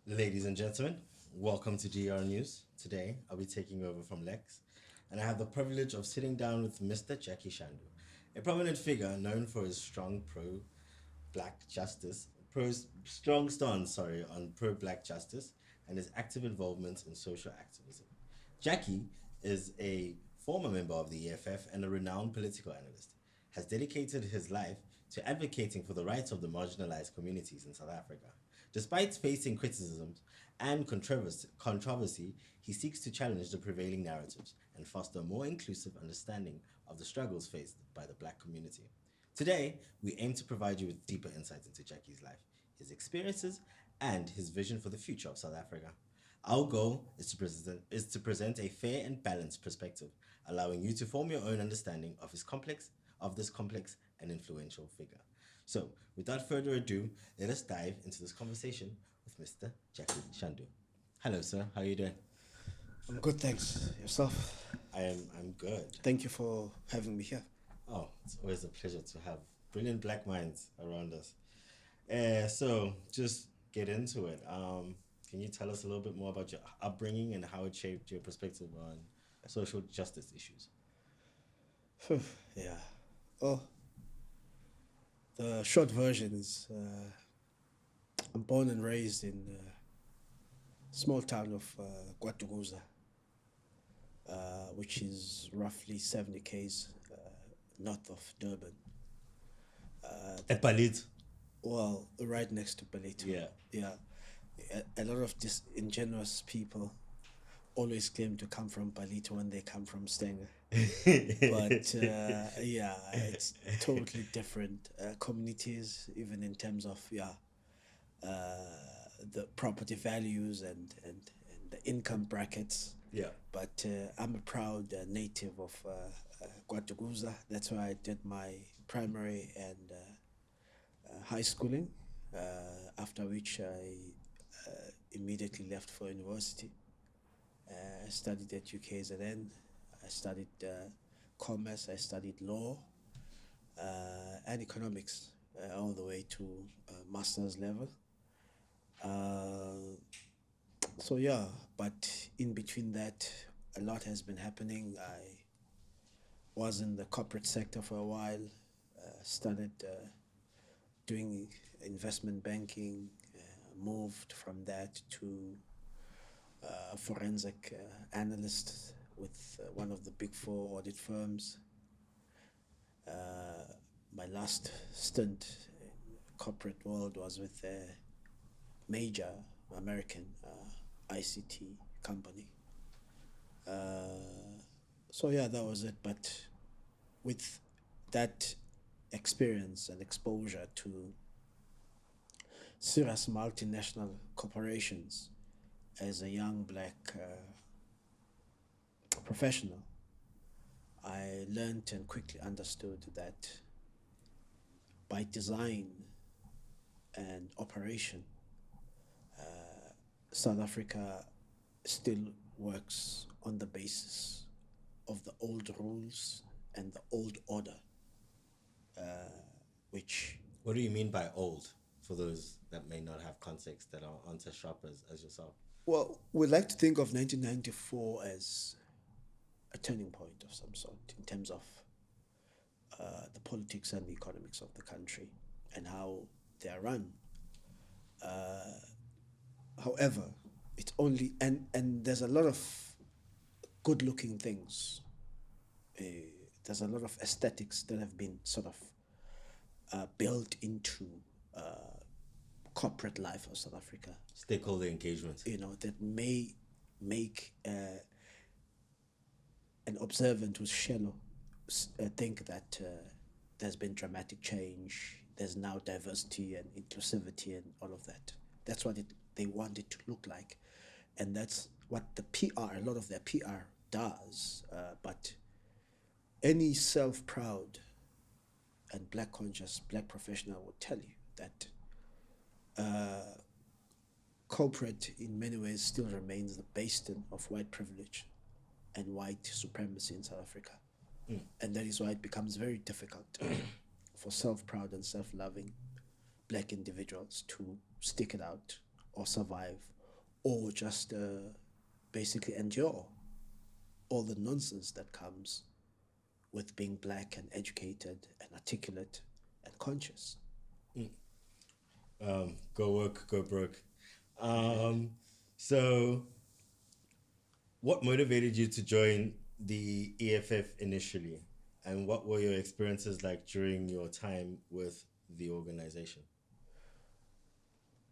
Ladies and gentlemen, welcome to GR News. Today, I'll be taking over from Lex, and I have the privilege of sitting down with Mr. Jackie Shandu, a prominent figure known for his strong pro-black justice, strong stance, on pro-black justice, and his active involvement in social activism. Jackie is a former member of the EFF and a renowned political analyst, has dedicated his life to advocating for the rights of the marginalized communities in South Africa. Despite facing criticisms and controversy, he seeks to challenge the prevailing narratives and foster a more inclusive understanding of the struggles faced by the black community. Today, we aim to provide you with deeper insights into Jackie's life, his experiences, and his vision for the future of South Africa. Our goal is to present a fair and balanced perspective, allowing you to form your own understanding of this complex and influential figure. So, without further ado, let us dive into this conversation with Mr. Jackie Shandu. Hello, sir. How are you doing? I'm good, thanks. Yourself? I'm good. Thank you for having me here. Oh, it's always a pleasure to have brilliant black minds around us. So just get into it. Can you tell us a little bit more about your upbringing and how it shaped your perspective on social justice issues? Yeah. Oh, the short version is I'm born and raised in a small town of Guatuguza, which is roughly 70 k's north of Durban. At Balit. Well, right next to Palito. Yeah. Yeah. A lot of disingenuous people always claim to come from Palito when they come from Stenger. But yeah, it's totally different communities, even in terms of the property values and the income brackets. Yeah. But I'm a proud native of Guatuguza. That's where I did my primary and high schooling, after which I immediately left for university. I studied at UKZN. I studied commerce. I studied law and economics all the way to master's level. So yeah, but in between that, a lot has been happening. I was in the corporate sector for a while. Started doing investment banking. Moved from that to forensic analyst with one of the big four audit firms. My last stint in corporate world was with a major American ICT company. So yeah, that was it. But with that experience and exposure to serious multinational corporations as a young black professional, I learned and quickly understood that by design and operation, South Africa still works on the basis of the old rules and the old order, which... What do you mean by old, for those that may not have context, that aren't as sharp as yourself? Well, we like to think of 1994 as a turning point of some sort in terms of the politics and the economics of the country and how they are run. However, it's only, and there's a lot of good-looking things. There's a lot of aesthetics that have been sort of built into corporate life of South Africa. Stakeholder engagement. That may make an observant who's shallow think that there's been dramatic change, there's now diversity and inclusivity and all of that. That's what they want it to look like. And that's what the PR, a lot of their PR does. But any self-proud and black-conscious black professional will tell you that corporate in many ways still remains the bastion of white privilege and white supremacy in South Africa. And that is why it becomes very difficult for self-proud and self-loving black individuals to stick it out or survive or just basically endure all the nonsense that comes with being black and educated and articulate and conscious. Go work, go broke. So, what motivated you to join the EFF initially, and what were your experiences like during your time with the organization?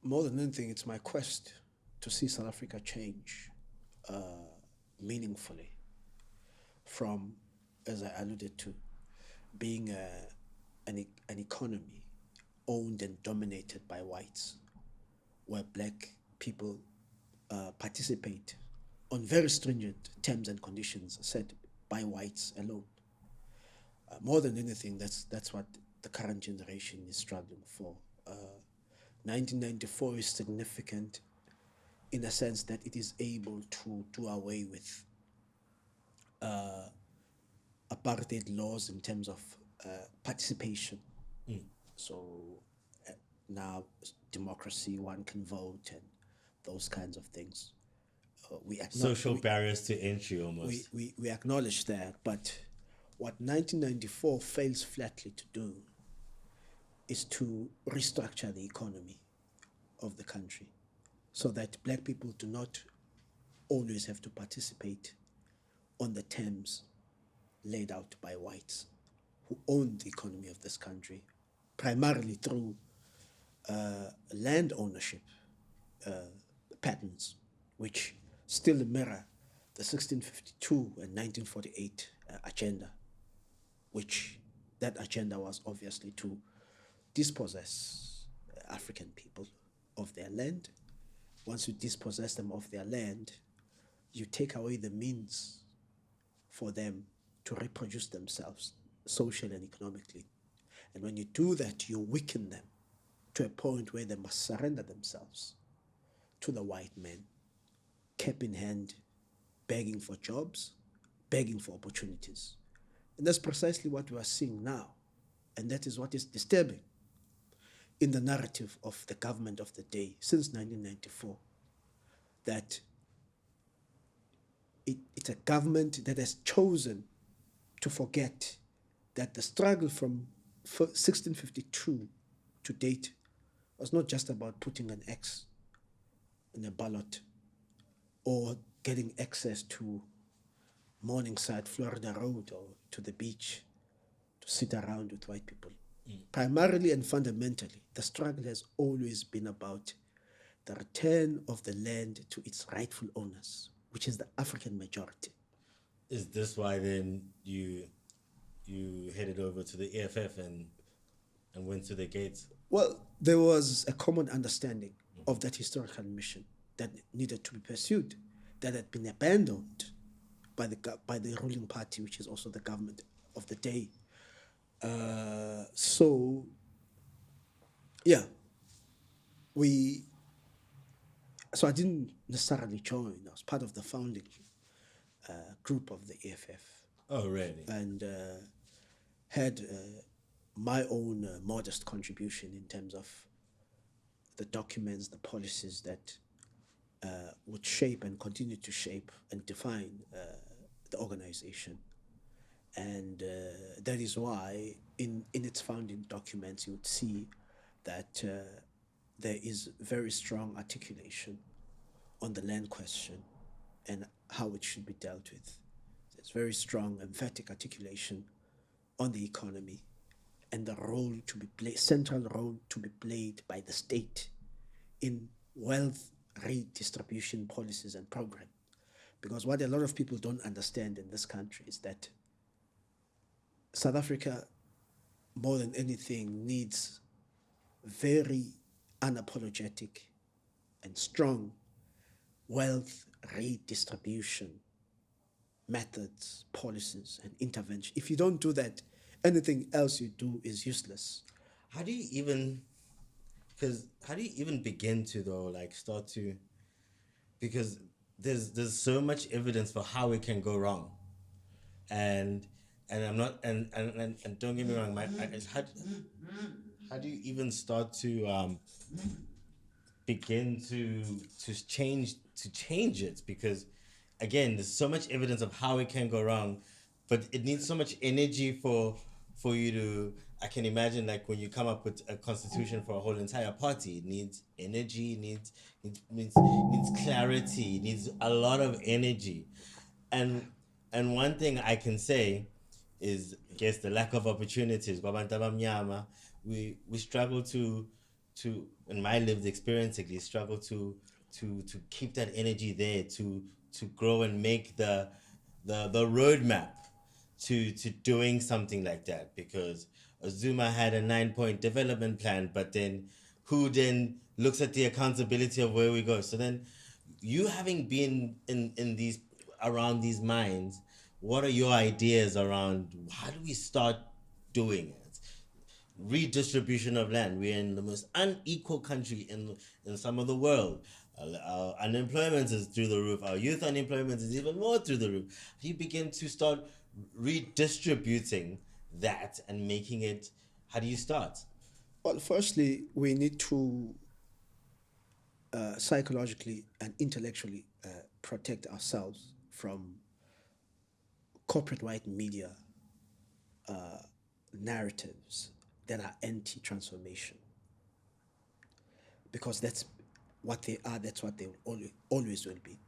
More than anything, it's my quest to see South Africa change meaningfully from, as I alluded to, being an economy owned and dominated by whites, where black people participate on very stringent terms and conditions set by whites alone. More than anything, that's what the current generation is struggling for. 1994 is significant in the sense that it is able to do away with apartheid laws in terms of participation. So now democracy, one can vote, and those kinds of things. Social barriers to entry, almost. We acknowledge that, but what 1994 fails flatly to do is to restructure the economy of the country so that black people do not always have to participate on the terms laid out by whites who own the economy of this country, primarily through land ownership patterns, which still mirror the 1652 and 1948 agenda, which that agenda was obviously to dispossess African people of their land. Once you dispossess them of their land, you take away the means for them to reproduce themselves socially and economically. And when you do that, you weaken them to a point where they must surrender themselves to the white men, cap in hand, begging for jobs, begging for opportunities. And that's precisely what we are seeing now. And that is what is disturbing in the narrative of the government of the day since 1994, that it's a government that has chosen to forget that the struggle from 1652 to date was not just about putting an X in a ballot or getting access to Morningside, Florida Road, or to the beach to sit around with white people. Primarily and fundamentally, the struggle has always been about the return of the land to its rightful owners, which is the African majority. Is this why then you headed over to the EFF and went to the gates? Well, there was a common understanding of that historical mission that needed to be pursued, that had been abandoned by the ruling party, which is also the government of the day. So I didn't necessarily join. I was part of the founding group of the EFF. Oh, really? And had my own modest contribution in terms of the documents, the policies that would shape and continue to shape and define the organization. And that is why in its founding documents you would see that there is very strong articulation on the land question and how it should be dealt with. There's very strong, emphatic articulation on the economy and the role to be played, central role to be played by the state in wealth redistribution policies and programs. Because what a lot of people don't understand in this country is that South Africa, more than anything, needs very unapologetic and strong wealth redistribution methods, policies, and intervention. If you don't do that, anything else you do is useless. How do you even begin to though, like start to, because there's so much evidence for how it can go wrong, and I'm not and don't get me wrong, how do you even start to begin to change it, because again, there's so much evidence of how it can go wrong, but it needs so much energy for you to. I can imagine, like, when you come up with a constitution for a whole entire party, it needs energy, needs clarity, needs a lot of energy, and one thing I can say is, I guess, the lack of opportunities. Kwabantu abamnyama, we struggle in my lived experience at least, struggle to keep that energy there, to grow and make the roadmap to doing something like that, because Zuma had a 9-point development plan, but then who then looks at the accountability of where we go? So then, you having been in these, around these mines, what are your ideas around how do we start doing it? Redistribution of land. We're in the most unequal country in some of the world. Our unemployment is through the roof. Our youth unemployment is even more through the roof. You begin to start redistributing that and making it. How do you start? Well, firstly, we need to psychologically and intellectually protect ourselves from corporate white media narratives that are anti-transformation, because that's what they are, that's what they always will be.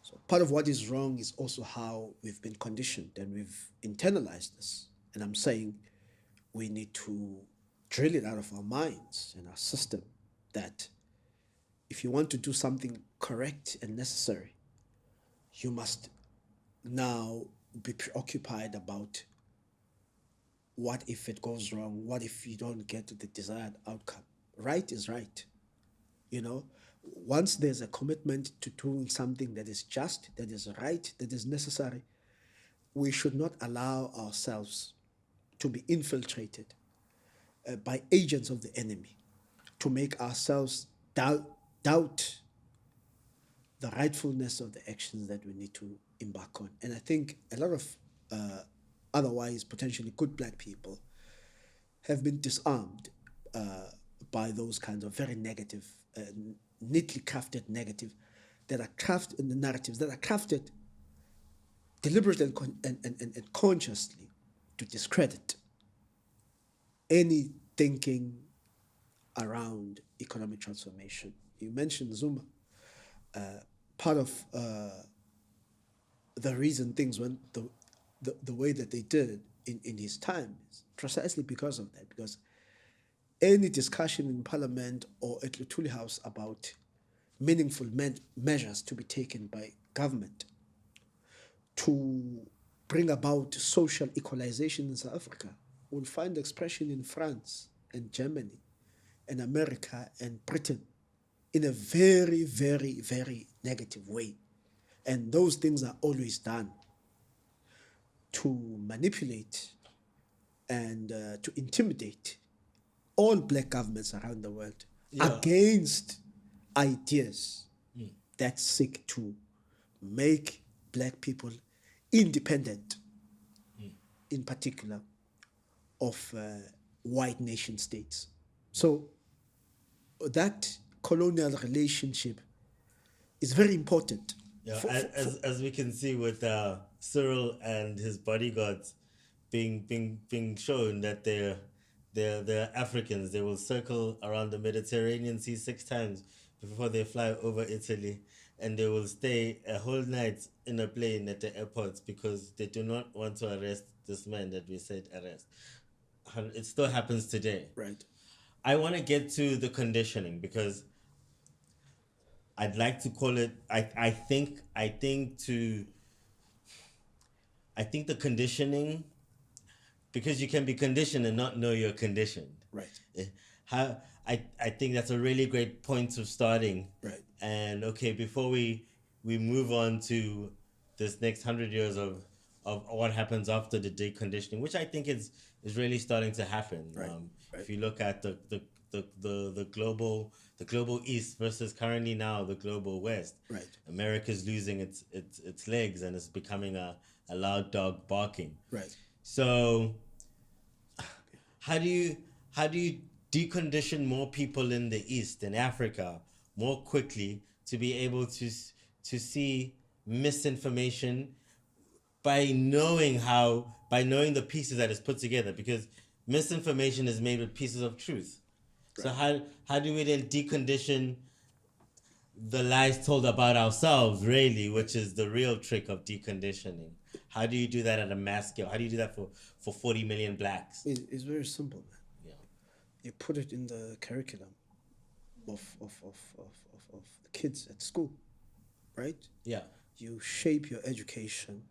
So part of what is wrong is also how we've been conditioned and we've internalized this. And I'm saying we need to drill it out of our minds and our system that if you want to do something correct and necessary, you must now be preoccupied about what if it goes wrong, what if you don't get the desired outcome. Right is right. Once there's a commitment to doing something that is just, that is right, that is necessary, we should not allow ourselves to be infiltrated by agents of the enemy, to make ourselves doubt the rightfulness of the actions that we need to embark on. And I think a lot of otherwise potentially good black people have been disarmed by those kinds of very negative, neatly crafted narratives that are crafted deliberately and consciously to discredit any thinking around economic transformation. You mentioned Zuma. Part of the reason things went the way that they did in his time is precisely because of that, because any discussion in Parliament or at Luthuli House about meaningful measures to be taken by government to bring about social equalization in South Africa will find expression in France and Germany and America and Britain in a very, very, very negative way. And those things are always done to manipulate and to intimidate all black governments around the world against ideas that seek to make black people independent, in particular, of white nation states. So that colonial relationship is very important. Yeah, as we can see with Cyril and his bodyguards being shown that they're Africans. They will circle around the Mediterranean Sea 6 times before they fly over Italy, and they will stay a whole night in a plane at the airports because they do not want to arrest this man that we said arrest. It still happens today. Right. I want to get to the conditioning because I'd like to call it. I think the conditioning, because you can be conditioned and not know you're conditioned. Right. I think that's a really great point of starting. Right. And okay, before we move on to this next 100 years of what happens after the deconditioning, which I think is really starting to happen. Right. If you look at the global East versus currently now the global West, right, America's losing its legs and it's becoming a loud dog barking. Right. So how do you decondition more people in the East, in Africa, more quickly to be able to see misinformation by knowing the pieces that is put together, because misinformation is made with pieces of truth. So how do we then decondition the lies told about ourselves, really, which is the real trick of deconditioning? How do you do that at a mass scale? How do you do that for 40 million blacks? It's very simple, man. Yeah. You put it in the curriculum of the kids at school, right? Yeah. You shape your education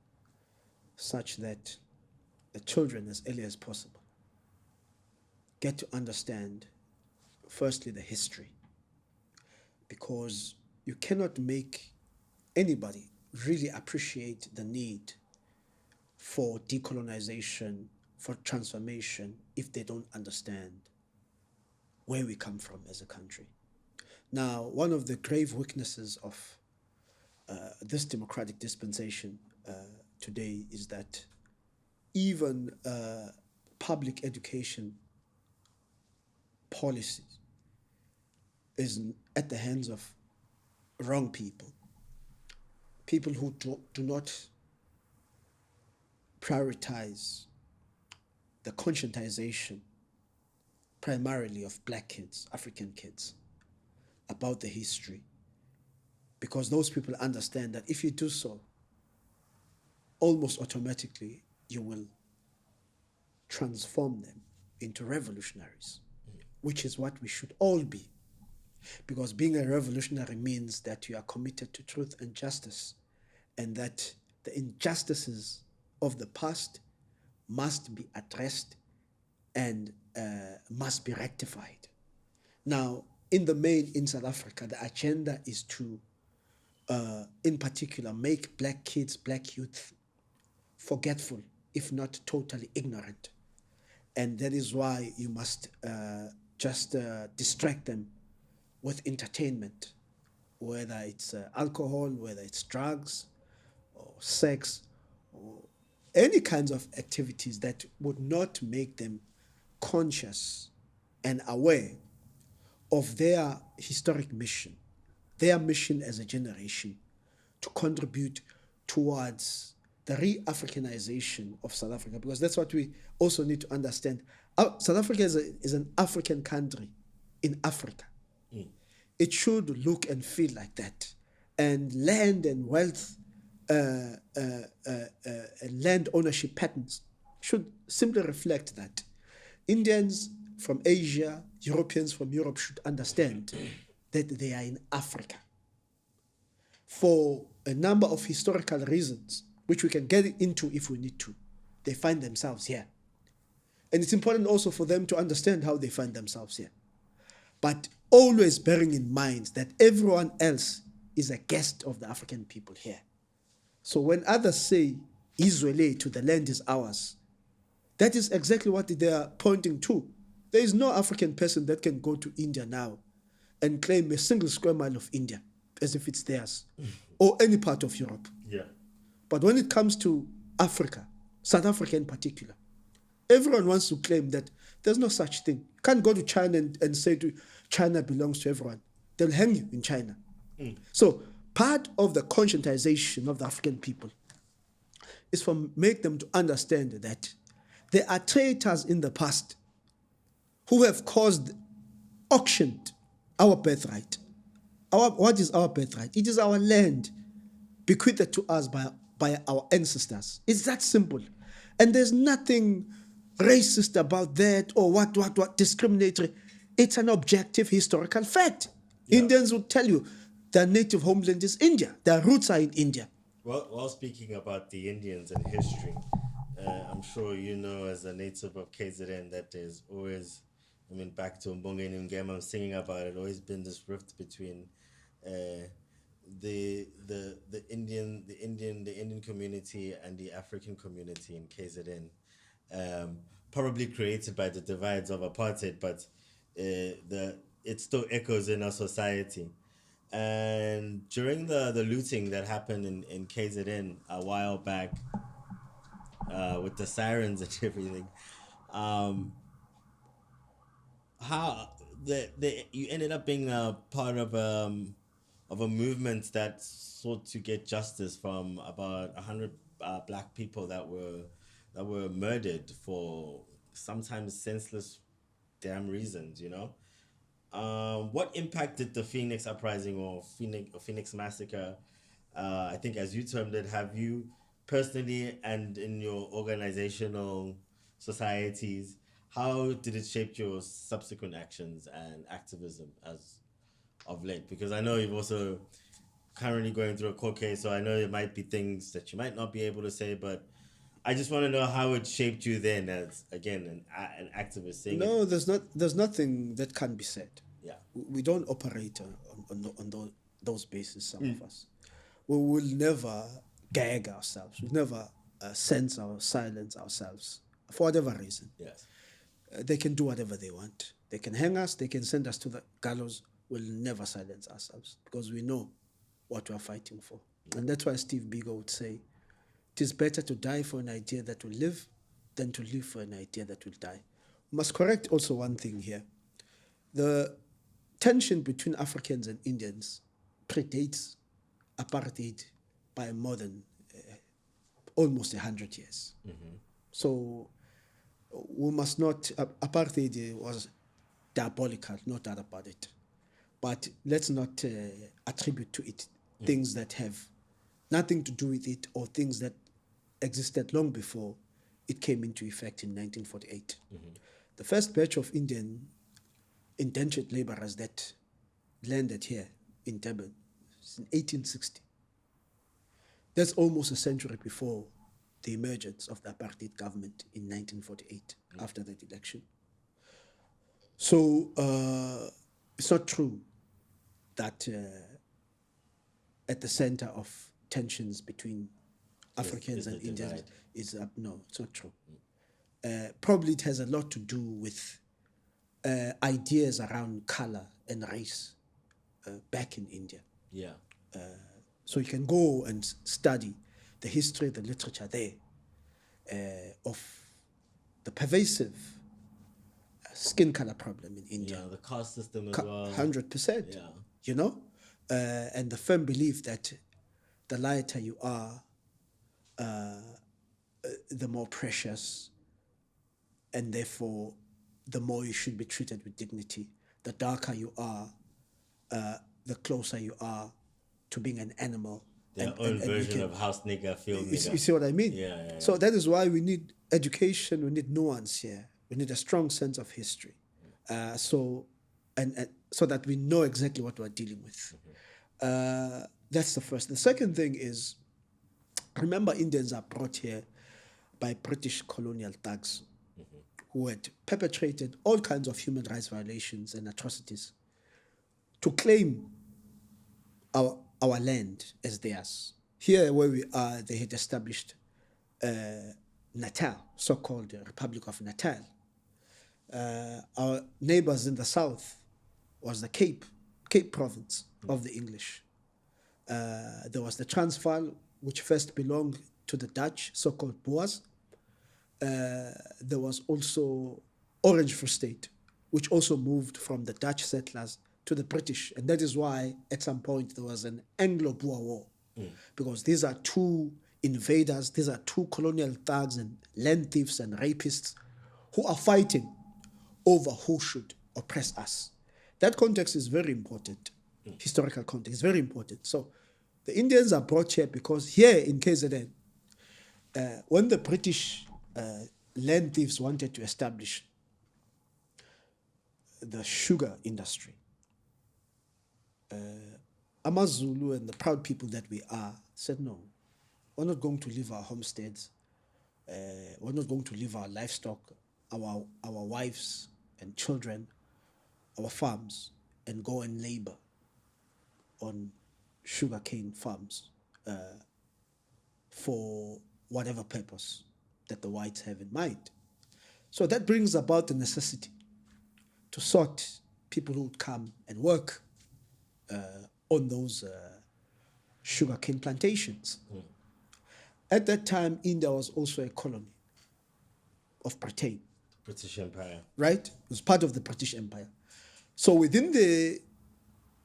such that the children, as early as possible, get to understand, firstly, the history. Because you cannot make anybody really appreciate the need for decolonization, for transformation, if they don't understand where we come from as a country. Now, one of the grave weaknesses of this democratic dispensation today is that even public education policy is at the hands of wrong people, people who do not prioritize the conscientization primarily of black kids, African kids, about the history. Because those people understand that if you do so, almost automatically you will transform them into revolutionaries, which is what we should all be. Because being a revolutionary means that you are committed to truth and justice, and that the injustices of the past must be addressed and must be rectified. Now, in the main, in South Africa, the agenda is to, in particular, make black kids, black youth, forgetful, if not totally ignorant. And that is why you must just distract them with entertainment, whether it's alcohol, whether it's drugs, or sex, or any kinds of activities that would not make them conscious and aware of their historic mission, their mission as a generation to contribute towards the re-Africanization of South Africa, because that's what we also need to understand. South Africa is an African country in Africa. It should look and feel like that. And land and wealth, land ownership patterns should simply reflect that. Indians from Asia, Europeans from Europe should understand that they are in Africa. For a number of historical reasons, which we can get into if we need to, they find themselves here. And it's important also for them to understand how they find themselves here. But always bearing in mind that everyone else is a guest of the African people here. So when others say, Israeli, to the land is ours, that is exactly what they are pointing to. There is no African person that can go to India now and claim a single square mile of India as if it's theirs, or any part of Europe. Yeah. But when it comes to Africa, South Africa in particular, everyone wants to claim that there's no such thing. You can't go to China and say to China belongs to everyone. They'll hang you in China. So part of the conscientization of the African people is for make them to understand that there are traitors in the past who have auctioned our birthright. What is our birthright? It is our land bequeathed to us by our ancestors. It's that simple. And there's nothing racist about that or what discriminatory. It's an objective historical fact. Yeah. Indians would tell you their native homeland is India. Their roots are in India. Well, while speaking about the Indians and history, I'm sure you know as a native of KZN that there's always, back to Mbonga Ngema, I'm singing about it, always been this rift between the Indian community and the African community in KZN, probably created by the divides of apartheid, but it still echoes in our society. And during the looting that happened in KZN a while back, with the sirens and everything, how you ended up being a part of a movement that sought to get justice from about 100 black people that were murdered for sometimes senseless damn reasons, you know. What impact did the Phoenix uprising or Phoenix massacre, I think as you termed it, have you personally and in your organizational societies? How did it shape your subsequent actions and activism as of late? Because I know you've also currently going through a court case, so I know there might be things that you might not be able to say, but I just want to know how it shaped you then as again an activist seeing it. No, there's nothing that can be said. Yeah. We don't operate on those bases, some of us. We will never gag ourselves. We'll never sense or silence ourselves for whatever reason. Yes. They can do whatever they want. They can hang us, they can send us to the gallows. We'll never silence ourselves because we know what we're fighting for. And that's why Steve Biko would say, it is better to die for an idea that will live than to live for an idea that will die. We must correct also one thing here. The tension between Africans and Indians predates apartheid by more than almost 100 years. So we must not, apartheid was diabolical, no doubt about it. But let's not attribute to it things that have nothing to do with it or things that existed long before it came into effect in 1948. The first batch of Indian indentured laborers that landed here in Durban was in 1860. That's almost a century before the emergence of the apartheid government in 1948 after that election. So it's not true that at the center of tensions between Africans and Indians is no, it's not true. Probably it has a lot to do with ideas around color and race back in India. Yeah. So you can go and study the history, the literature there of the pervasive skin color problem in India. Yeah, the caste system as well. 100%. Yeah. You know? And the firm belief that the lighter you are, the more precious, and therefore the more you should be treated with dignity. The darker you are, the closer you are to being an animal. Their own version of house nigger, field nigger. You see what I mean? Yeah. So that is why we need education, we need nuance here. We need a strong sense of history. So that we know exactly what we're dealing with. That's the first. The second thing is, remember, Indians are brought here by British colonial thugs who had perpetrated all kinds of human rights violations and atrocities to claim our land as theirs. Here where we are, they had established Natal, so-called Republic of Natal. Our neighbors in the south was the Cape province of the English. There was the Transvaal, which first belonged to the Dutch, so-called Boers. There was also Orange Free State, which also moved from the Dutch settlers to the British. And that is why at some point there was an Anglo-Boer war, because these are two invaders, these are two colonial thugs and land thieves and rapists who are fighting over who should oppress us. That context is very important. Historical context is very important. So the Indians are brought here because here in KZN, when the British land thieves wanted to establish the sugar industry, Amazulu and the proud people that we are said, no, we're not going to leave our homesteads, we're not going to leave our livestock, our wives and children, our farms, and go and labor on sugarcane farms for whatever purpose that the whites have in mind. So that brings about the necessity to sort people who would come and work on those sugarcane plantations. At that time, India was also a colony of Britain. British Empire. right? It was part of the British Empire. So within the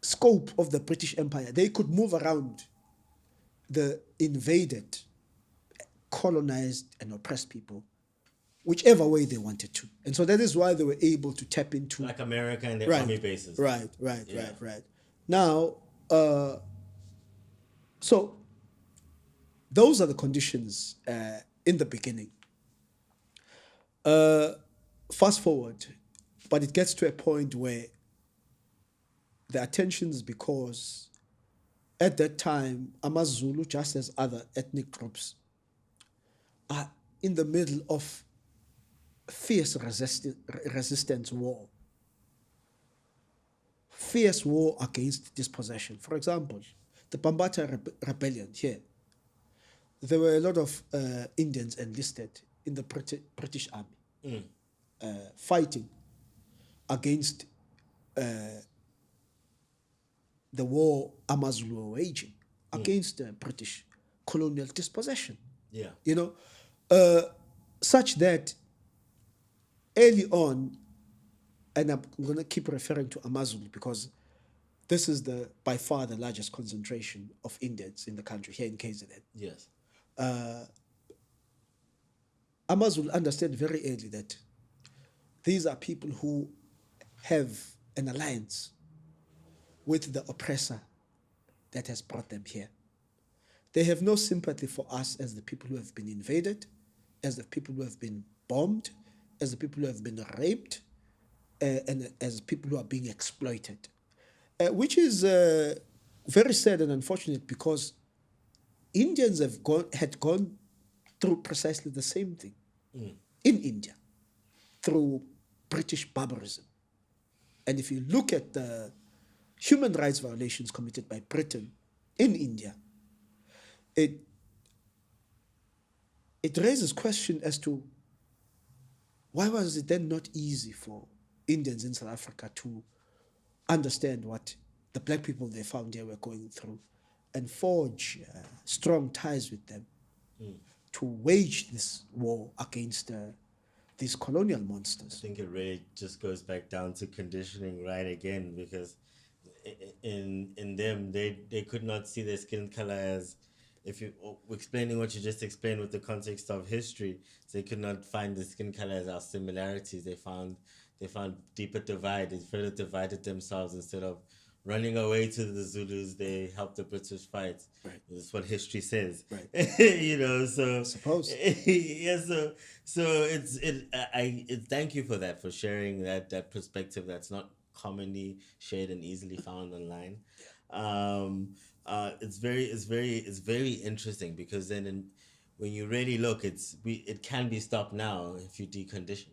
scope of the British Empire, they could move around the invaded, colonized, and oppressed people whichever way they wanted to. And so that is why they were able to tap into... Like America and their right, army bases. Right. Yeah. Now, so those are the conditions in the beginning. Fast forward, but it gets to a point where the attention is because at that time, AmaZulu, just as other ethnic groups, are in the middle of fierce resistance war. Fierce war against dispossession. For example, the Bambata Rebellion here, there were a lot of Indians enlisted in the British Army fighting against the war AmaZulu were waging against British colonial dispossession. Yeah. You know, such that early on, and I'm going to keep referring to AmaZulu because this is by far the largest concentration of Indians in the country here in KZN. Yes. AmaZulu understand very early that these are people who have an alliance with the oppressor that has brought them here. They have no sympathy for us as the people who have been invaded, as the people who have been bombed, as the people who have been raped, and as people who are being exploited, which is very sad and unfortunate because Indians had gone through precisely the same thing in India through British barbarism. And if you look at the human rights violations committed by Britain in India, it raises question as to why was it then not easy for Indians in South Africa to understand what the black people they found here were going through and forge strong ties with them to wage this war against these colonial monsters. I think it really just goes back down to conditioning right again, because in them they could not see their skin color as, if you explaining what you just explained with the context of history, they could not find the skin color as our similarities. They found deeper divide. They further divided themselves. Instead of running away to the Zulus, they helped the British fight. Right. That's what history says. Right. You know, so I suppose. yeah. So it's thank you for that, for sharing that perspective that's not commonly shared and easily found online. It's very interesting, because then when you really look, it can be stopped now if you decondition.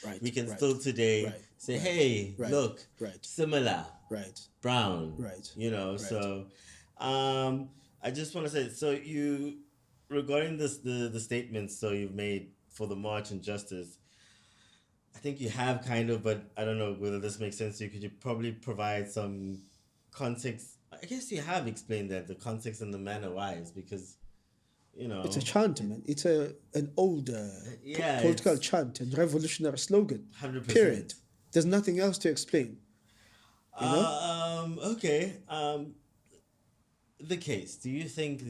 Right, We can right, still today right, say, right, hey, right, look, right, similar, right, brown, right, you know. right. So I just want to say, so you, regarding the statements so you've made for the March and Justice, I think you have kind of, but I don't know whether this makes sense to you. Could you probably provide some context? I guess you have explained that, the context and the manner wise, because, you know, It's a chant, man. It's an old political chant and revolutionary slogan. 100%. Period. There's nothing else to explain. You know? Okay. The case. Do you think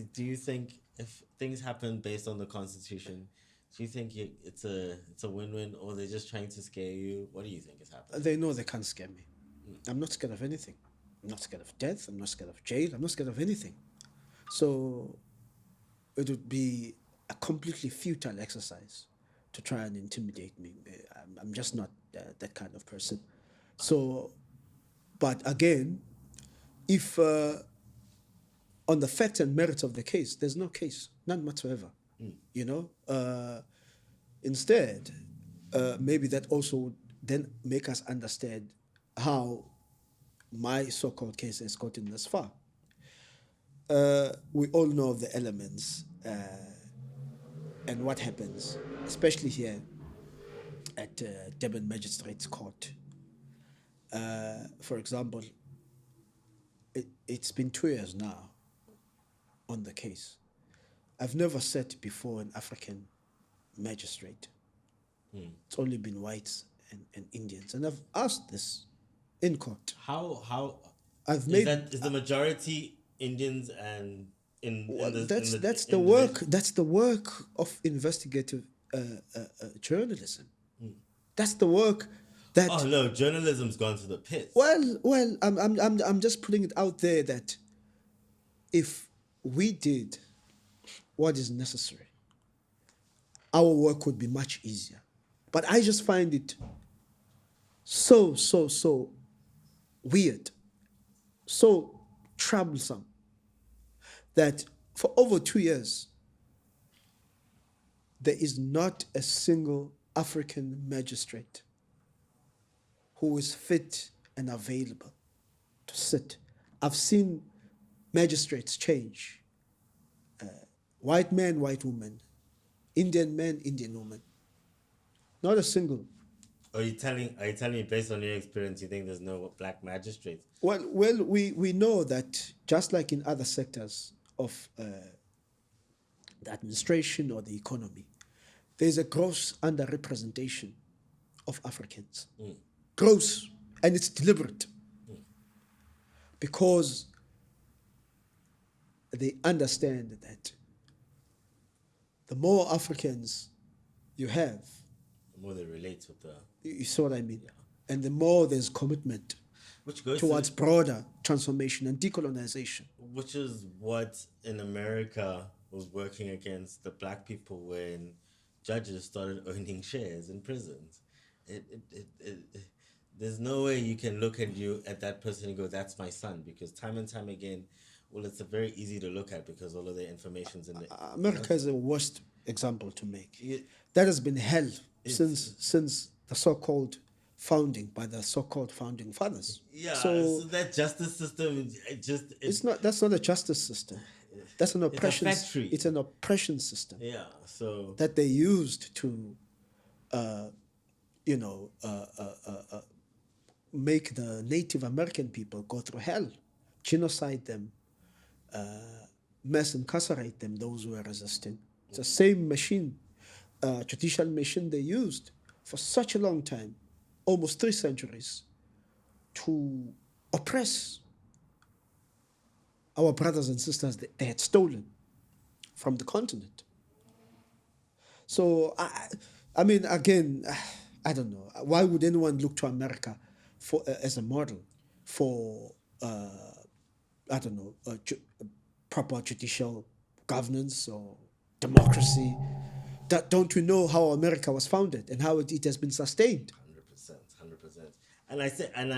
if things happen based on the Constitution, do you think it's a win-win, or they're just trying to scare you? What do you think is happening? They know they can't scare me. I'm not scared of anything. I'm not scared of death. I'm not scared of jail. I'm not scared of anything. So it would be a completely futile exercise to try and intimidate me. I'm just not that kind of person. So, but again, if on the facts and merits of the case, there's no case, none whatsoever. You know, instead, maybe that also would then make us understand how my so-called case has gotten this far. We all know the elements and what happens, especially here at Durban Magistrates Court. For example, it's been 2 years now on the case. I've never sat before an African magistrate It's only been whites and Indians. And I've asked this in court. How I've is made that is the majority Indians and well, in the that's the in work. That's the work of investigative journalism. That's the work that. Oh no, journalism's gone to the pits. Well, I'm just putting it out there that if we did what is necessary, our work would be much easier. But I just find it so weird, so troublesome that for over 2 years, there is not a single African magistrate who is fit and available to sit. I've seen magistrates change. White man, white woman. Indian man, Indian woman. Not a single. Are you telling me based on your experience you think there's no black magistrates? Well, we know that just like in other sectors of the administration or the economy, there's a gross underrepresentation of Africans. Gross, and it's deliberate. Because they understand that the more Africans you have, The more they relate with the you see what I mean? And the more there's commitment which goes towards broader transformation and decolonization. which is what in America was working against the black people when judges started owning shares in prisons. There's no way you can look at that person and go, that's my son, because time and time again, well, it's very easy to look at because all of the information's in the America is the worst example to make. It- That has been hell since the so-called founding by the so-called founding fathers. Yeah, So so that justice system, it's not. That's not a justice system. That's an oppression. factory. It's an oppression system yeah. So that they used to, make the Native American people go through hell, genocide them, mass incarcerate them. Those who were resisting. It's the same machine, judicial machine they used for such a long time, almost 3 centuries, to oppress our brothers and sisters that they had stolen from the continent. So, I mean, again, I don't know. Why would anyone look to America for as a model for, proper judicial governance or democracy? Don't we know how America was founded and how it has been sustained? 100%. And I say, and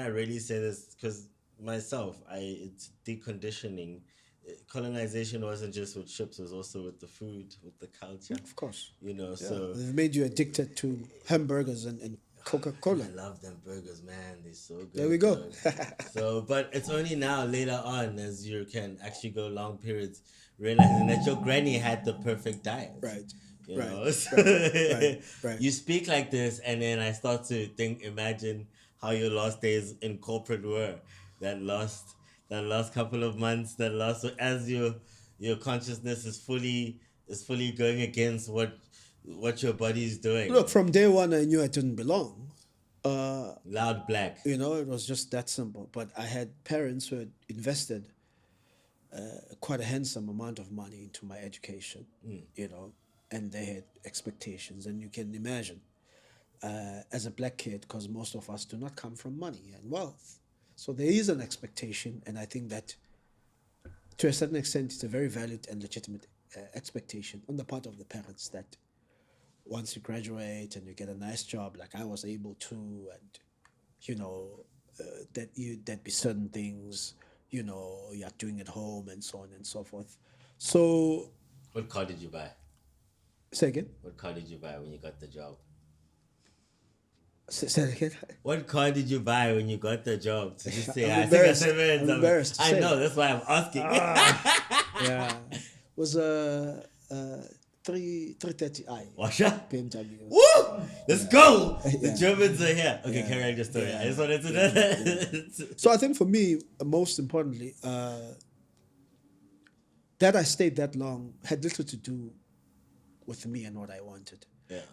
I really say this because myself, it's deconditioning. Colonization wasn't just with ships; it was also with the food, with the culture. Of course. So They've made you addicted to hamburgers and Coca-Cola. I love them burgers, man. They're so good. There we go. So, but it's only now, later on, as you can actually go long periods, realizing that your granny had the perfect diet. Right. You Right. know? Right. You speak like this, and then I start to imagine how your last days in corporate were. That last couple of months, as your consciousness is fully going against what your body is doing. Look, from day one, I knew I didn't belong. Loud black. It was just that simple. But I had parents who had invested quite a handsome amount of money into my education, and they had expectations. And you can imagine, as a black kid, because most of us do not come from money and wealth. So there is an expectation, and I think that to a certain extent, it's a very valid and legitimate expectation on the part of the parents that once you graduate and you get a nice job, like I was able to, and that be certain things, you're doing at home and so on and so forth. So, What car did you buy? say again. What car did you buy when you got the job? Say it again. What car did you buy when you got the job? To just say, I'm I think I said embarrassed. I'm embarrassed to I say. know, that's why I'm asking. Yeah, was a 330i Washa? BMW. Woo! Let's go! The Yeah. Germans are here. Okay, Yeah. carry on your story. Yeah. I just wanted to know. So I think for me, most importantly, that I stayed that long had little to do with me and what I wanted.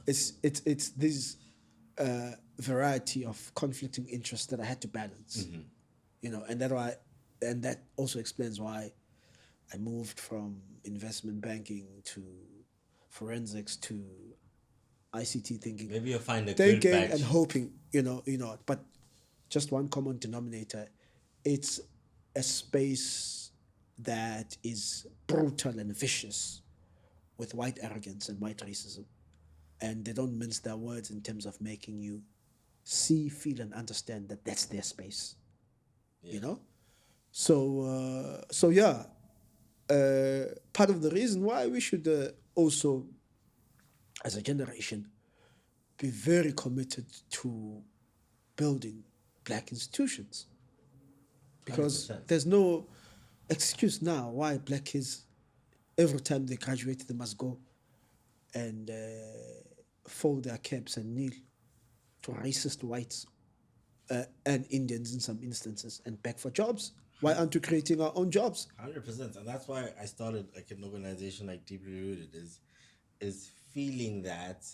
It's this variety of conflicting interests that I had to balance. You know, and that also explains why I moved from investment banking to forensics to ICT thinking. Maybe you'll find a good Thinking batch. and hoping, but just one common denominator. It's a space that is brutal and vicious with white arrogance and white racism. And they don't mince their words in terms of making you see, feel, and understand that that's their space. You know? So part of the reason why we should also, as a generation, be very committed to building black institutions. Because 100%. there's no excuse now why black kids, every time they graduate, they must go and fold their caps and kneel to racist whites and Indians in some instances and beg for jobs. Why aren't we creating our own jobs? 100%, and that's why I started like an organization like Deeply Rooted is feeling that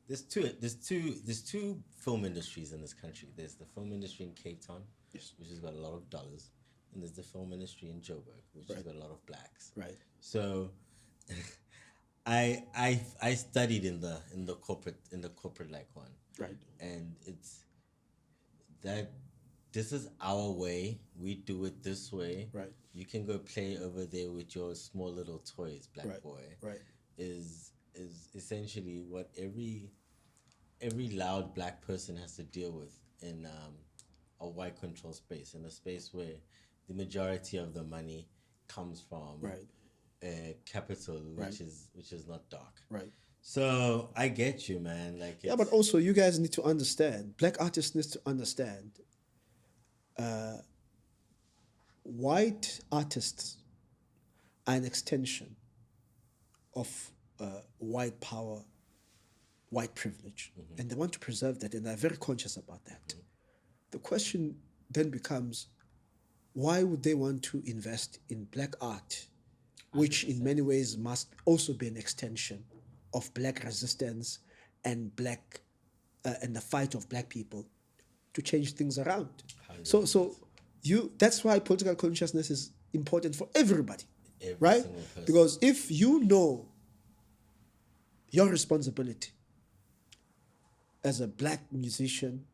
there's two film industries in this country. There's the film industry in Cape Town, Yes. which has got a lot of dollars, and there's the film industry in Joburg, which has got a lot of blacks. Right. So, I studied in the corporate like one, Right. and it's that this is our way. We do it this way. Right. You can go play over there with your small little toys, black Right. boy. Right. Is essentially what every loud black person has to deal with in a white control space, in a space where the majority of the money comes from Right. capital, Right. which is not dark. Right. So I get you, man. Like Yeah, but also you guys need to understand, black artists need to understand, white artists are an extension of white power, white privilege, and they want to preserve that, and they're very conscious about that. The question then becomes, why would they want to invest in black art, which in many ways must also be an extension of black resistance and black and the fight of black people to change things around? So that's why political consciousness is important for everybody, Every right? single person. Because if you know your responsibility as a black musician,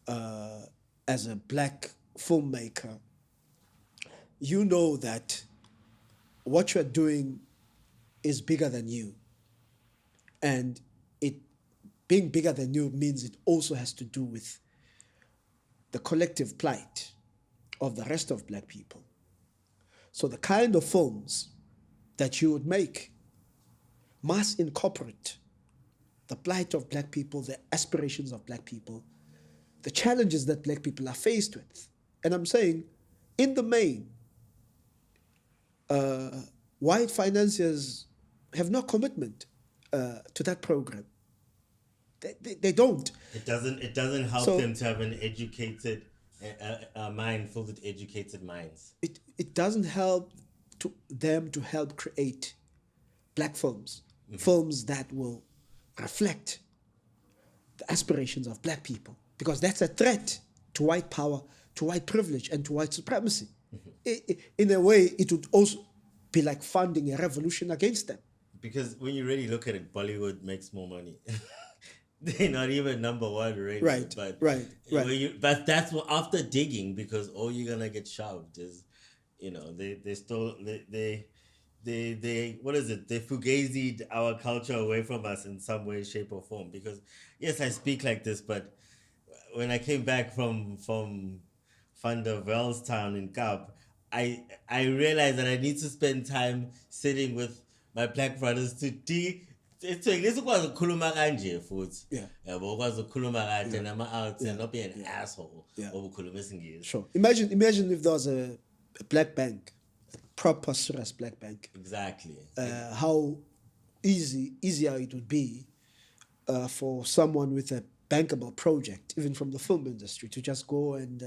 as a black filmmaker, you know that what you're doing is bigger than you. And it being bigger than you means it also has to do with the collective plight of the rest of black people. So the kind of films that you would make must incorporate the plight of black people, the aspirations of black people, the challenges that black people are faced with. And I'm saying, in the main, white financiers have no commitment to that program. They don't. It doesn't help So- them to have an educated mind filled with educated minds. It doesn't help them to help create black films, films that will reflect the aspirations of black people, because that's a threat to white power, to white privilege, and to white supremacy. In a way, it would also be like funding a revolution against them. Because when you really look at it, Bollywood makes more money. They're not even number one rated. Right, But right. But that's what, after digging, because all you're gonna get shoved is, they still they what is it? They fugazied our culture away from us in some way, shape, or form. Because yes, I speak like this, but when I came back from Van der Velstown in Kaap, I realized that I need to spend time sitting with my black brothers to lesikwazi ukukhuluma kanje futhi. Yeah. Yabo ukwazi ukukhuluma kahle nama-outs and not be an asshole Yeah. obukhuluma isingisi. Sure. Imagine if there was a black bank, a proper serious black bank. Exactly. How easier it would be for someone with a bankable project, even from the film industry, to just go and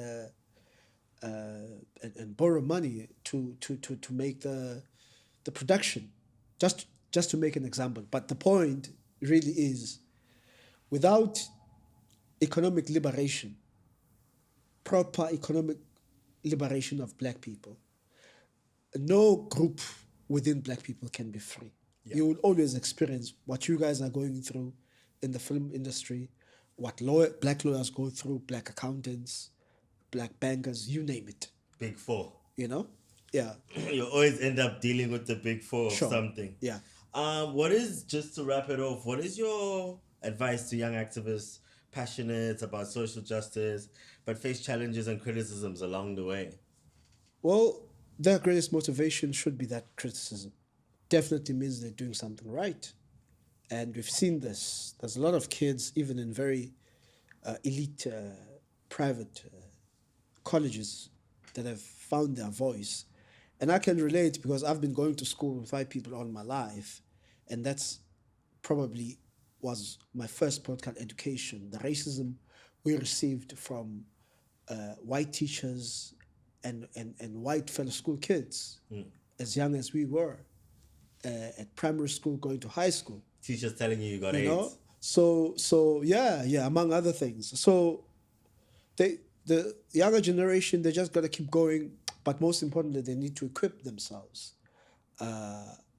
borrow money to make the production, just to make an example. But the point really is, without economic liberation, proper economic liberation of black people, no group within black people can be free. Yeah. You will always experience what you guys are going through in the film industry, what black lawyers go through, black accountants, black bankers, you name it. Big four. You know? Yeah. You always end up dealing with the big four of Sure. something. Yeah. What is, just to wrap it off, what is your advice to young activists passionate about social justice but face challenges and criticisms along the way? Well, their greatest motivation should be that criticism. Definitely means they're doing something right. And we've seen this. There's a lot of kids, even in very elite private colleges, that have found their voice. And I can relate because I've been going to school with white people all my life. And that's probably was my first political education. The racism we received from white teachers and white fellow school kids, as young as we were, at primary school, going to high school. Teachers telling you got You know? AIDS. So yeah, among other things. So the younger generation, they just got to keep going, but most importantly, they need to equip themselves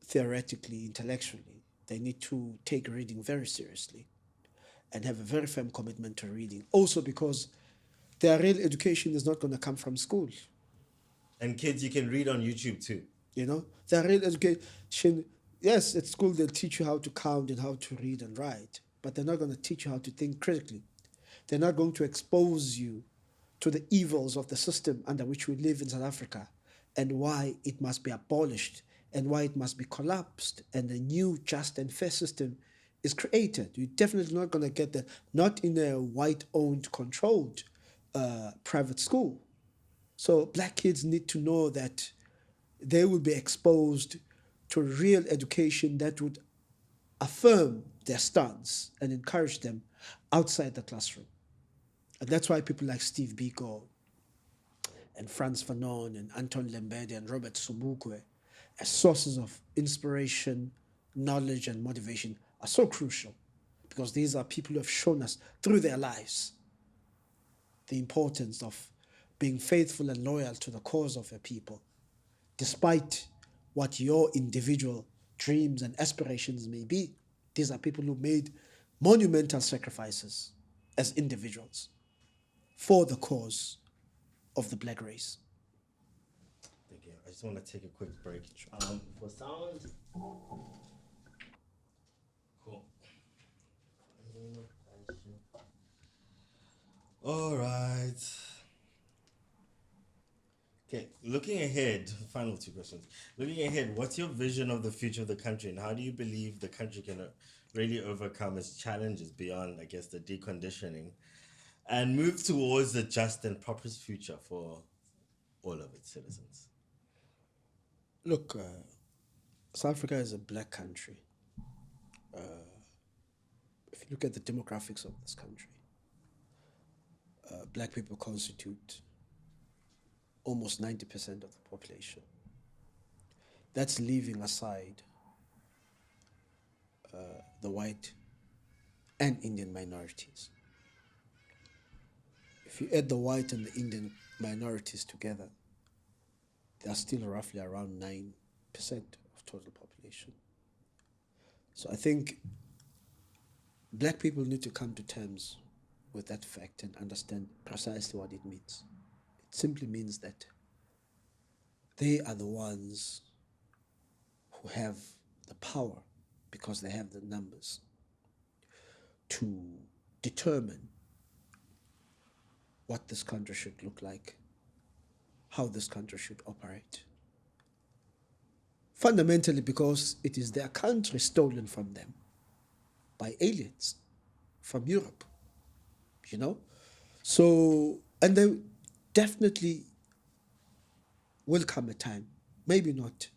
theoretically, intellectually. They need to take reading very seriously and have a very firm commitment to reading. Also because their real education is not going to come from school. And kids, you can read on YouTube too. You know, their real education, yes, at school they'll teach you how to count and how to read and write, but they're not going to teach you how to think critically. They're not going to expose you to the evils of the system under which we live in South Africa and why it must be abolished and why it must be collapsed and a new just and fair system is created. You're definitely not going to get that, not in a white-owned, controlled private school. So black kids need to know that they will be exposed to real education that would affirm their stance and encourage them outside the classroom. And that's why people like Steve Biko and Frantz Fanon and Anton Lembede and Robert Sobukwe, as sources of inspiration, knowledge, and motivation, are so crucial because these are people who have shown us through their lives the importance of being faithful and loyal to the cause of a people, despite what your individual dreams and aspirations may be. These are people who made monumental sacrifices as individuals for the cause of the black race. Thank you. I just want to take a quick break. For sound. Cool. All right. Okay, looking ahead, final two questions. Looking ahead, what's your vision of the future of the country and how do you believe the country can really overcome its challenges beyond, I guess, the deconditioning and move towards a just and proper future for all of its citizens? Look, South Africa is a black country. If you look at the demographics of this country, black people constitute almost 90% of the population. That's leaving aside the white and Indian minorities. If you add the white and the Indian minorities together, they are still roughly around 9% of total population. So I think black people need to come to terms with that fact and understand precisely what it means. It simply means that they are the ones who have the power, because they have the numbers, to determine what this country should look like, how this country should operate. Fundamentally because it is their country stolen from them by aliens from Europe, you know? So, and there definitely will come a time, maybe not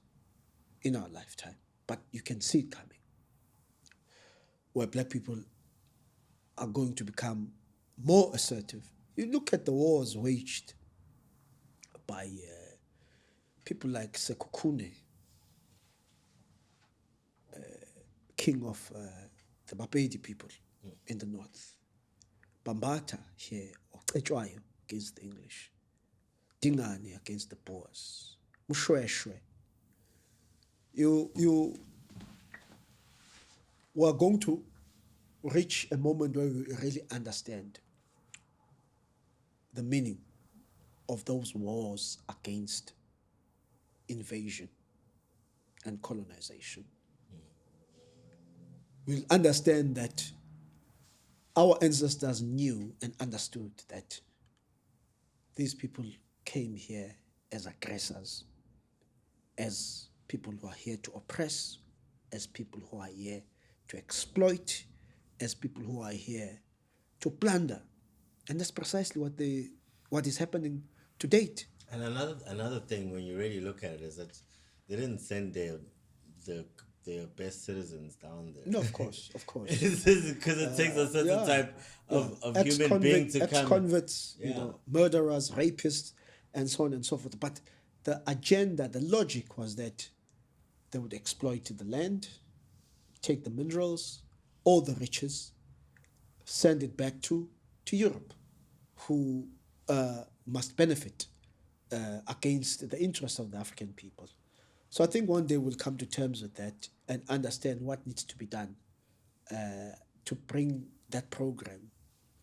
in our lifetime, but you can see it coming, where black people are going to become more assertive. You look at the wars waged by people like Sekukune, king of the Bapedi people in the north. Bambata here, or Echwayo against the English. Dingane against the Boers. Mushweshwe. You are going to reach a moment where we really understand the meaning of those wars against invasion and colonization. We'll understand that our ancestors knew and understood that these people came here as aggressors, as people who are here to oppress, as people who are here to exploit, as people who are here to plunder. And that's precisely what is happening to date. And another thing, when you really look at it, is that they didn't send their best citizens down there. No, of course. Because it takes a certain type of human being to come. Ex-convicts, murderers, rapists, and so on and so forth. But the agenda, the logic was that they would exploit the land, take the minerals, all the riches, send it back to Europe, who must benefit against the interests of the African people. So I think one day we'll come to terms with that and understand what needs to be done to bring that program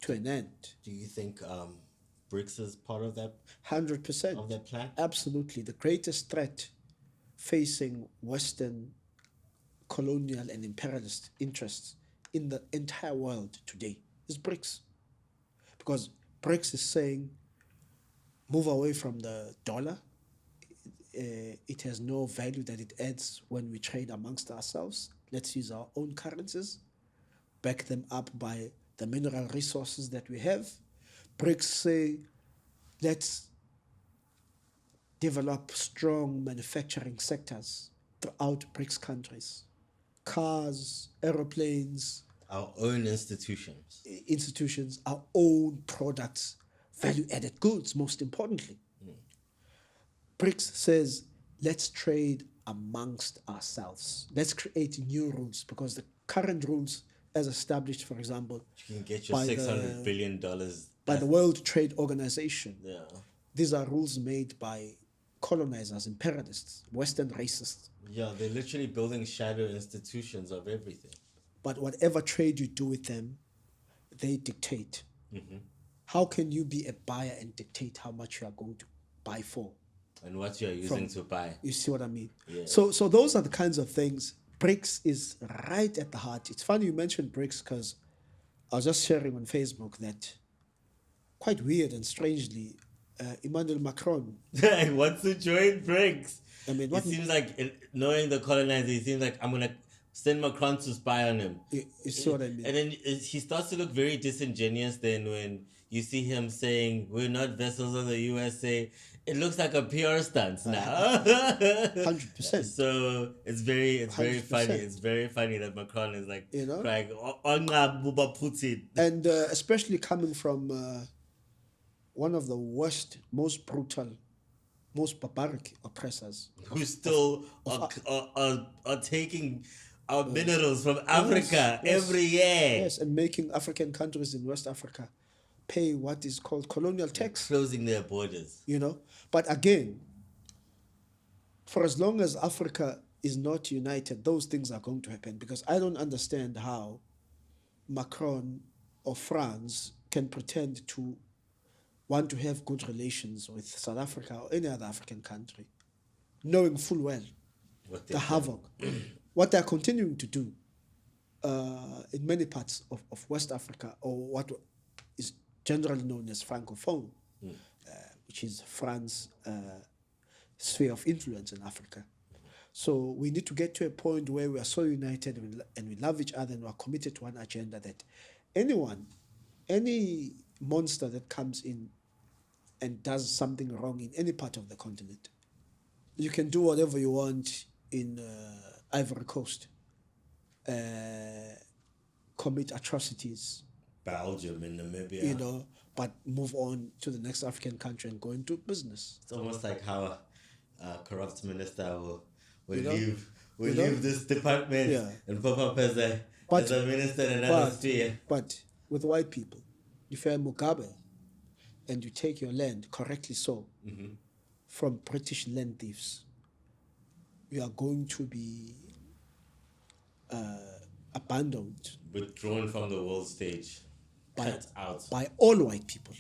to an end. Do you think BRICS is part of that? 100%. Of that plan? Absolutely. The greatest threat facing Western colonial and imperialist interests in the entire world today is BRICS. Because BRICS is saying, move away from the dollar. It has no value that it adds when we trade amongst ourselves. Let's use our own currencies, back them up by the mineral resources that we have. BRICS say, let's develop strong manufacturing sectors throughout BRICS countries. Cars, aeroplanes. Our own institutions. Our own products, value-added goods, most importantly. BRICS says, let's trade amongst ourselves. Let's create new rules, because the current rules, as established, for example, you can get your $600 billion by the World Trade Organization. Yeah. These are rules made by colonizers, imperialists, Western racists. Yeah, they're literally building shadow institutions of everything. But whatever trade you do with them, they dictate. Mm-hmm. How can you be a buyer and dictate how much you are going to buy for? And what you are using to buy. You see what I mean? Yeah. So those are the kinds of things. BRICS is right at the heart. It's funny you mentioned BRICS, because I was just sharing on Facebook that, quite weird and strangely, Emmanuel Macron wants to join BRICS. I mean, it seems like, knowing the colonizer, it seems like I'm going to send Macron to spy on him. You see what I mean? And then he starts to look very disingenuous then when you see him saying, we're not vessels of the USA. It looks like a PR stunt now. 100%. So it's very funny. It's very funny that Macron is like crying, Putin. And especially coming from one of the worst, most brutal, most barbaric oppressors. Who still are taking our minerals from Africa every year. Yes, and making African countries in West Africa pay what is called colonial tax. Closing their borders. But again, for as long as Africa is not united, those things are going to happen, because I don't understand how Macron or France can pretend to want to have good relations with South Africa or any other African country, knowing full well the havoc, what they're continuing to do in many parts of West Africa, or what is generally known as Francophone, which is France's sphere of influence in Africa. So we need to get to a point where we are so united and we love each other and we are committed to one agenda, that any monster that comes in and does something wrong in any part of the continent, you can do whatever you want in Ivory Coast, commit atrocities, Belgium and Namibia, but move on to the next African country and go into business. It's almost like how a corrupt minister will leave We You know? leave this department Yeah. and pop up as a But- minister in another sphere. But with white people, if you're Mugabe and you take your land, correctly so, from British land thieves, you are going to be abandoned Withdrawn from the world stage. by, Cut out. by all white people.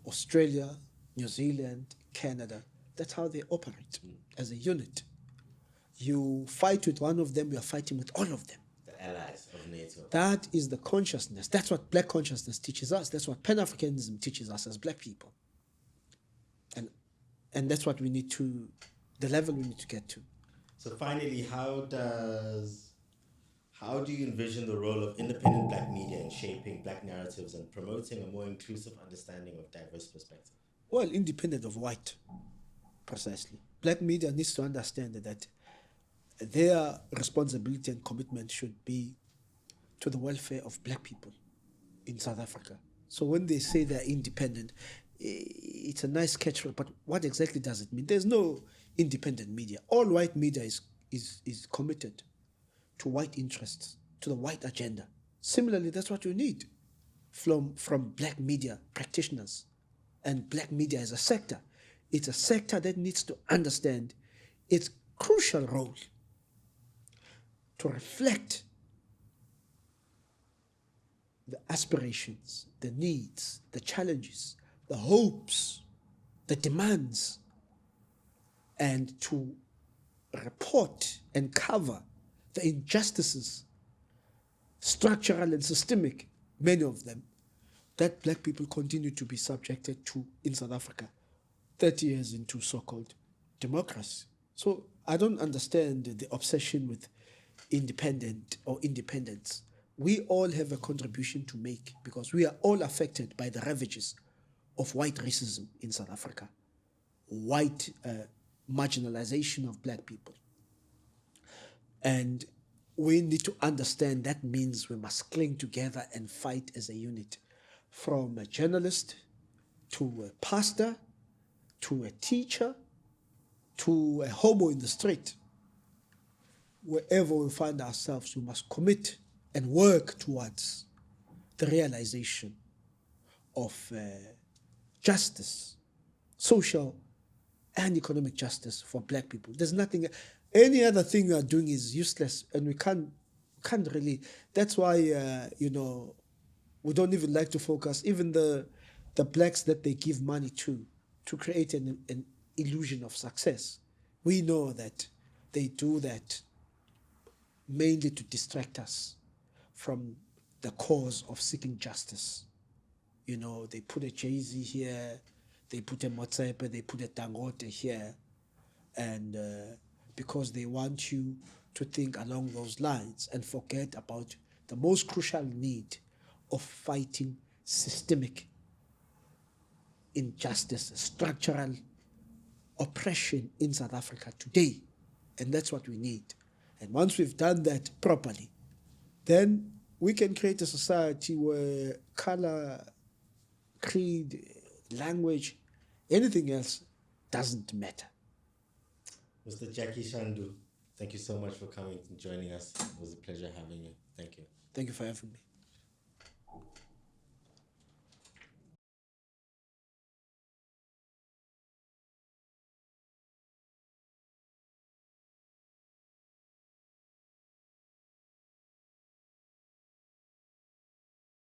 Australia, New Zealand, Canada. That's how they operate as a unit. You fight with one of them, you are fighting with all of them. The allies of NATO. That is the consciousness. That's what black consciousness teaches us. That's what Pan-Africanism teaches us as black people. And that's what we need to, the level we need to get to. So finally, how do you envision the role of independent black media in shaping black narratives and promoting a more inclusive understanding of diverse perspectives? Well, independent of white, precisely. Black media needs to understand that their responsibility and commitment should be to the welfare of black people in South Africa. So when they say they're independent, it's a nice catchphrase, but what exactly does it mean? There's no independent media. All white media is committed to white interests, to the white agenda. Similarly, that's what you need from black media practitioners. And black media as a sector. It's a sector that needs to understand its crucial role to reflect the aspirations, the needs, the challenges, the hopes, the demands, and to report and cover the injustices, structural and systemic, many of them, that black people continue to be subjected to in South Africa 30 years into so-called democracy. So I don't understand the obsession with independent or independence. We all have a contribution to make because we are all affected by the ravages of white racism in South Africa, white marginalization of black people. And we need to understand that means we must cling together and fight as a unit, from a journalist to a pastor to a teacher to a hobo in the street. Wherever we find ourselves, we must commit and work towards the realization of justice, social and economic justice for black people. There's nothing, any other thing we are doing is useless, and we can't really. That's why we don't even like to focus. Even the blacks that they give money to create an illusion of success, we know that they do that mainly to distract us from the cause of seeking justice. They put a Jay-Z here, they put a Motsepe, they put a Dangote here, and because they want you to think along those lines and forget about the most crucial need of fighting systemic injustice, structural oppression in South Africa today. And that's what we need. And once we've done that properly, then we can create a society where color, creed, language, anything else doesn't matter. Mr. Jackie Shandu, thank you so much for coming and joining us. It was a pleasure having you. Thank you. Thank you for having me.